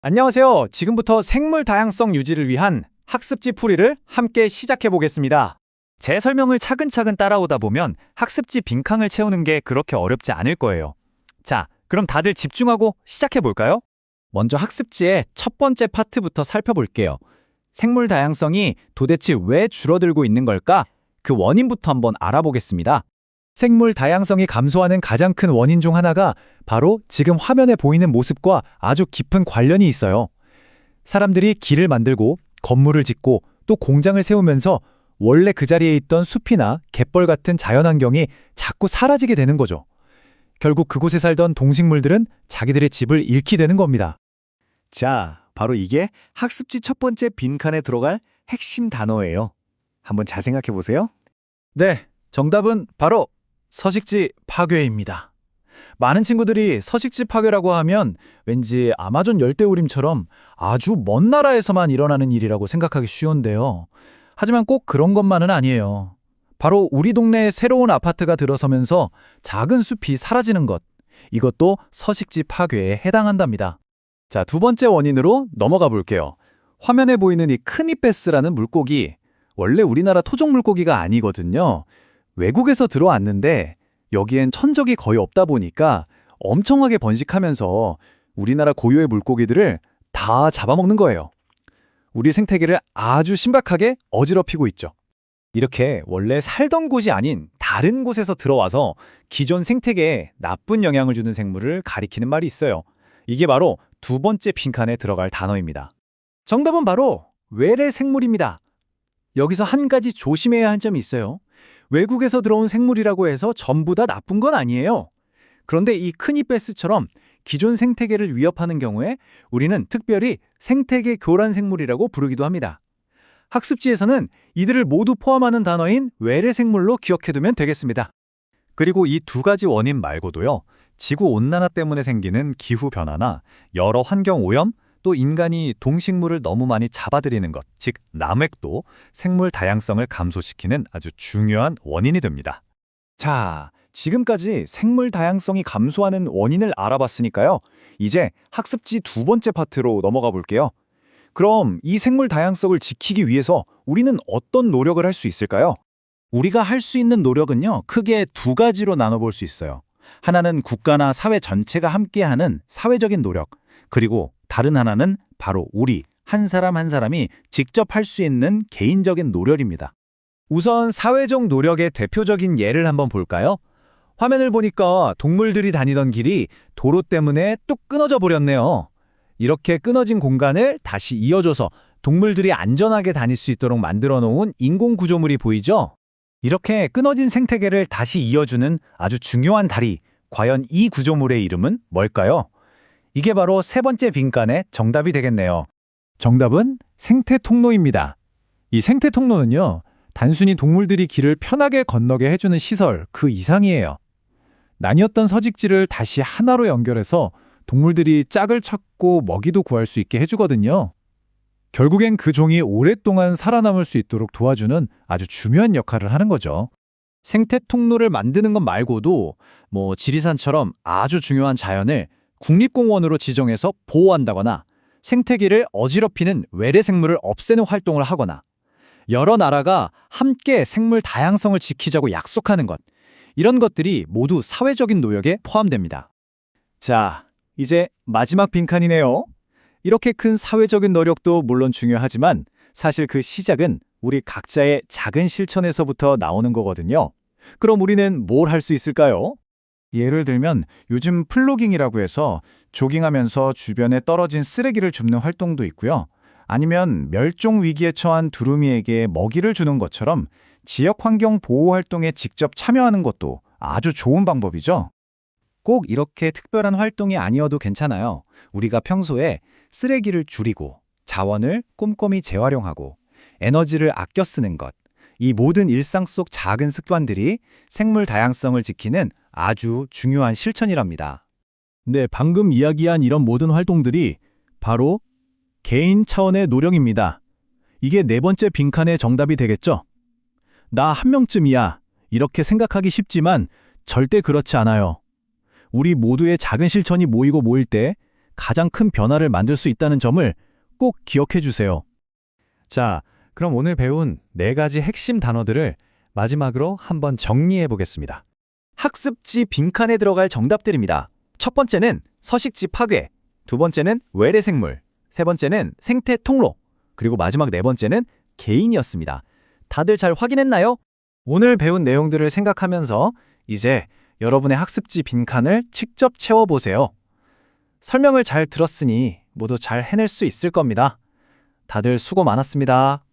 안녕하세요. 지금부터 생물 다양성 유지를 위한 학습지 풀이를 함께 시작해 보겠습니다. 제 설명을 차근차근 따라오다 보면 학습지 빈칸을 채우는 게 그렇게 어렵지 않을 거예요. 자, 그럼 다들 집중하고 시작해 볼까요? 먼저 학습지의 첫 번째 파트부터 살펴볼게요. 생물 다양성이 도대체 왜 줄어들고 있는 걸까? 그 원인부터 한번 알아보겠습니다. 생물 다양성이 감소하는 가장 큰 원인 중 하나가 바로 지금 화면에 보이는 모습과 아주 깊은 관련이 있어요. 사람들이 길을 만들고 건물을 짓고 또 공장을 세우면서 원래 그 자리에 있던 숲이나 갯벌 같은 자연환경이 자꾸 사라지게 되는 거죠. 결국 그곳에 살던 동식물들은 자기들의 집을 잃게 되는 겁니다. 자, 바로 이게 학습지 첫 번째 빈칸에 들어갈 핵심 단어예요. 한번 잘 생각해 보세요. 네, 정답은 바로 서식지 파괴입니다. 많은 친구들이 서식지 파괴라고 하면 왠지 아마존 열대우림처럼 아주 먼 나라에서만 일어나는 일이라고 생각하기 쉬운데요. 하지만 꼭 그런 것만은 아니에요. 바로 우리 동네에 새로운 아파트가 들어서면서 작은 숲이 사라지는 것, 이것도 서식지 파괴에 해당한답니다. 자, 두 번째 원인으로 넘어가 볼게요. 화면에 보이는 이 크니베스라는 물고기, 원래 우리나라 토종 물고기가 아니거든요. 외국에서 들어왔는데 여기엔 천적이 거의 없다 보니까 엄청나게 번식하면서 우리나라 고유의 물고기들을 다 잡아먹는 거예요. 우리 생태계를 아주 심각하게 어지럽히고 있죠. 이렇게 원래 살던 곳이 아닌 다른 곳에서 들어와서 기존 생태계에 나쁜 영향을 주는 생물을 가리키는 말이 있어요. 이게 바로 두 번째 빈칸에 들어갈 단어입니다. 정답은 바로 외래 생물입니다. 여기서 한 가지 조심해야 할 점이 있어요. 외국에서 들어온 생물이라고 해서 전부 다 나쁜 건 아니에요. 그런데 이 크니베스처럼 기존 생태계를 위협하는 경우에 우리는 특별히 생태계 교란 생물이라고 부르기도 합니다. 학습지에서는 이들을 모두 포함하는 단어인 외래 생물로 기억해두면 되겠습니다. 그리고 이 두 가지 원인 말고도요. 지구온난화 때문에 생기는 기후변화나 여러 환경오염, 또 인간이 동식물을 너무 많이 잡아들이는 것, 즉 남획도 생물 다양성을 감소시키는 아주 중요한 원인이 됩니다. 자, 지금까지 생물 다양성이 감소하는 원인을 알아봤으니까요. 이제 학습지 두 번째 파트로 넘어가 볼게요. 그럼 이 생물 다양성을 지키기 위해서 우리는 어떤 노력을 할 수 있을까요? 우리가 할 수 있는 노력은요, 크게 두 가지로 나눠볼 수 있어요. 하나는 국가나 사회 전체가 함께하는 사회적인 노력, 그리고 다른 하나는 바로 우리 한 사람 한 사람이 직접 할 수 있는 개인적인 노력입니다. 우선 사회적 노력의 대표적인 예를 한번 볼까요? 화면을 보니까 동물들이 다니던 길이 도로 때문에 뚝 끊어져 버렸네요. 이렇게 끊어진 공간을 다시 이어줘서 동물들이 안전하게 다닐 수 있도록 만들어 놓은 인공 구조물이 보이죠? 이렇게 끊어진 생태계를 다시 이어주는 아주 중요한 다리, 과연 이 구조물의 이름은 뭘까요? 이게 바로 세 번째 빈칸의 정답이 되겠네요. 정답은 생태 통로입니다. 이 생태 통로는요, 단순히 동물들이 길을 편하게 건너게 해주는 시설 그 이상이에요. 나뉘었던 서식지를 다시 하나로 연결해서 동물들이 짝을 찾고 먹이도 구할 수 있게 해주거든요. 결국엔 그 종이 오랫동안 살아남을 수 있도록 도와주는 아주 중요한 역할을 하는 거죠. 생태 통로를 만드는 것 말고도 지리산처럼 아주 중요한 자연을 국립공원으로 지정해서 보호한다거나 생태계를 어지럽히는 외래 생물을 없애는 활동을 하거나 여러 나라가 함께 생물 다양성을 지키자고 약속하는 것, 이런 것들이 모두 사회적인 노력에 포함됩니다. 자, 이제 마지막 빈칸이네요. 이렇게 큰 사회적인 노력도 물론 중요하지만 사실 그 시작은 우리 각자의 작은 실천에서부터 나오는 거거든요. 그럼 우리는 뭘 할 수 있을까요? 예를 들면 요즘 플로깅이라고 해서 조깅하면서 주변에 떨어진 쓰레기를 줍는 활동도 있고요. 아니면 멸종 위기에 처한 두루미에게 먹이를 주는 것처럼 지역 환경 보호 활동에 직접 참여하는 것도 아주 좋은 방법이죠. 꼭 이렇게 특별한 활동이 아니어도 괜찮아요. 우리가 평소에 쓰레기를 줄이고 자원을 꼼꼼히 재활용하고 에너지를 아껴 쓰는 것, 이 모든 일상 속 작은 습관들이 생물 다양성을 지키는 아주 중요한 실천이랍니다. 네, 방금 이야기한 이런 모든 활동들이 바로 개인 차원의 노력입니다. 이게 네 번째 빈칸의 정답이 되겠죠? 나 한 명쯤이야. 이렇게 생각하기 쉽지만 절대 그렇지 않아요. 우리 모두의 작은 실천이 모이고 모일 때 가장 큰 변화를 만들 수 있다는 점을 꼭 기억해 주세요. 자, 그럼 오늘 배운 4가지 핵심 단어들을 마지막으로 한번 정리해 보겠습니다. 학습지 빈칸에 들어갈 정답들입니다. 첫 번째는 서식지 파괴, 두 번째는 외래생물, 세 번째는 생태 통로, 그리고 마지막 4번째는 개인이었습니다. 다들 잘 확인했나요? 오늘 배운 내용들을 생각하면서 이제 여러분의 학습지 빈칸을 직접 채워보세요. 설명을 잘 들었으니 모두 잘 해낼 수 있을 겁니다. 다들 수고 많았습니다.